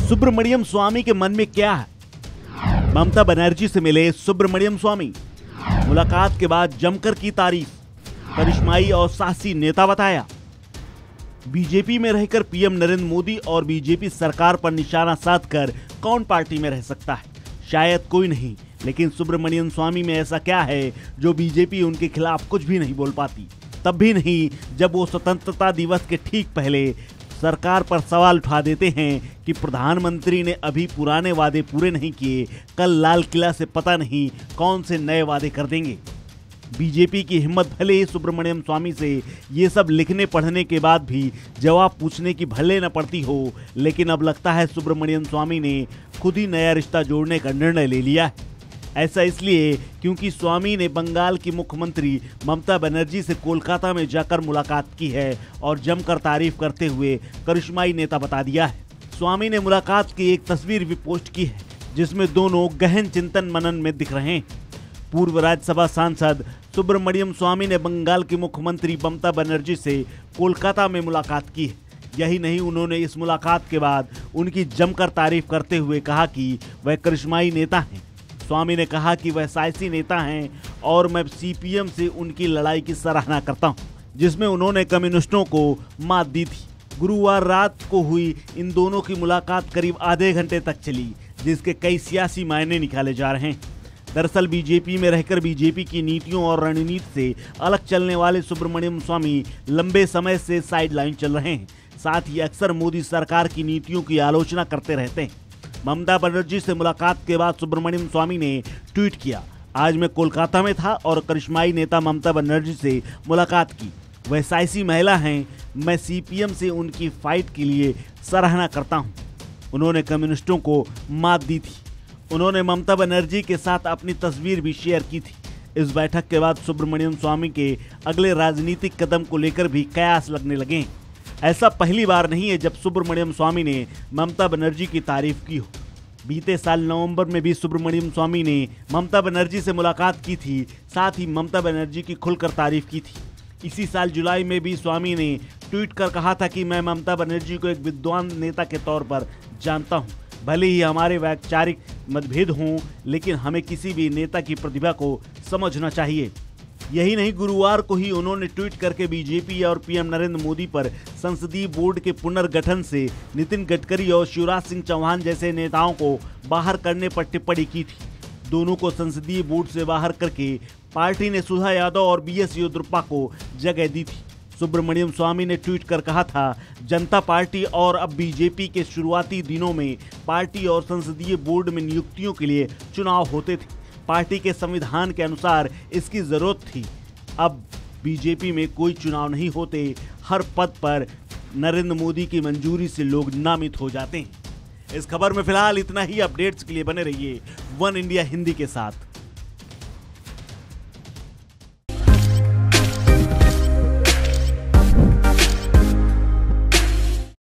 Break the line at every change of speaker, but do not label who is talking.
सुब्रमण्यम स्वामी के मन में क्या है? ममता बनर्जी से मिले सुब्रमण्यम स्वामी। मुलाकात के बाद जमकर की तारीफ, करिश्माई और साहसी नेता बताया। बीजेपी में रहकर पीएम नरेंद्र मोदी और बीजेपी सरकार पर निशाना साधकर कौन पार्टी में रह सकता है? शायद कोई नहीं, लेकिन सुब्रमण्यम स्वामी में ऐसा क्या है जो बीजेपी उनके खिलाफ कुछ भी नहीं बोल पाती? तब भी नहीं जब वो स्वतंत्रता दिवस के ठीक पहले सरकार पर सवाल उठा देते हैं कि प्रधानमंत्री ने अभी पुराने वादे पूरे नहीं किए, कल लाल किला से पता नहीं कौन से नए वादे कर देंगे। बीजेपी की हिम्मत भले ही सुब्रमण्यम स्वामी से ये सब लिखने पढ़ने के बाद भी जवाब पूछने की भले न पड़ती हो, लेकिन अब लगता है सुब्रमण्यम स्वामी ने खुद ही नया रिश्ता जोड़ने का निर्णय ले लिया है। ऐसा इसलिए क्योंकि स्वामी ने बंगाल की मुख्यमंत्री ममता बनर्जी से कोलकाता में जाकर मुलाकात की है और जमकर तारीफ करते हुए करिश्माई नेता बता दिया है। स्वामी ने मुलाकात की एक तस्वीर भी पोस्ट की है जिसमें दोनों गहन चिंतन मनन में दिख रहे हैं। पूर्व राज्यसभा सांसद सुब्रमण्यम स्वामी ने बंगाल की मुख्यमंत्री ममता बनर्जी से कोलकाता में मुलाकात की है। यही नहीं, उन्होंने इस मुलाकात के बाद उनकी जमकर तारीफ करते हुए कहा कि वह करिश्माई नेता हैं। स्वामी ने कहा कि वह साहसी नेता हैं और मैं सीपीएम से उनकी लड़ाई की सराहना करता हूं, जिसमें उन्होंने कम्युनिस्टों को मात दी थी। गुरुवार रात को हुई इन दोनों की मुलाकात करीब आधे घंटे तक चली, जिसके कई सियासी मायने निकाले जा रहे हैं। दरअसल बीजेपी में रहकर बीजेपी की नीतियों और रणनीति से अलग चलने वाले सुब्रमण्यम स्वामी लंबे समय से साइडलाइन चल रहे हैं। साथ ही अक्सर मोदी सरकार की नीतियों की आलोचना करते रहते हैं। ममता बनर्जी से मुलाकात के बाद सुब्रमण्यम स्वामी ने ट्वीट किया, आज मैं कोलकाता में था और करिश्माई नेता ममता बनर्जी से मुलाकात की। वह साहसी महिला हैं, मैं सीपीएम से उनकी फाइट के लिए सराहना करता हूं। उन्होंने कम्युनिस्टों को मात दी थी। उन्होंने ममता बनर्जी के साथ अपनी तस्वीर भी शेयर की थी। इस बैठक के बाद सुब्रमण्यम स्वामी के अगले राजनीतिक कदम को लेकर भी कयास लगने लगे हैं। ऐसा पहली बार नहीं है जब सुब्रमण्यम स्वामी ने ममता बनर्जी की तारीफ की हो। बीते साल नवंबर में भी सुब्रमण्यम स्वामी ने ममता बनर्जी से मुलाकात की थी, साथ ही ममता बनर्जी की खुलकर तारीफ की थी। इसी साल जुलाई में भी स्वामी ने ट्वीट कर कहा था कि मैं ममता बनर्जी को एक विद्वान नेता के तौर पर जानता हूं। भले ही हमारे वैचारिक मतभेद हों, लेकिन हमें किसी भी नेता की प्रतिभा को समझना चाहिए। यही नहीं, गुरुवार को ही उन्होंने ट्वीट करके बीजेपी और पीएम नरेंद्र मोदी पर संसदीय बोर्ड के पुनर्गठन से नितिन गडकरी और शिवराज सिंह चौहान जैसे नेताओं को बाहर करने पर टिप्पणी की थी। दोनों को संसदीय बोर्ड से बाहर करके पार्टी ने सुधा यादव और बीएस येदियुरप्पा को जगह दी थी। सुब्रमण्यम स्वामी ने ट्वीट कर कहा था, जनता पार्टी और अब बीजेपी के शुरुआती दिनों में पार्टी और संसदीय बोर्ड में नियुक्तियों के लिए चुनाव होते थे। पार्टी के संविधान के अनुसार इसकी जरूरत थी। अब बीजेपी में कोई चुनाव नहीं होते, हर पद पर नरेंद्र मोदी की मंजूरी से लोग नामित हो जाते हैं। इस खबर में फिलहाल इतना ही। अपडेट्स के लिए बने रहिए वन इंडिया हिंदी के साथ।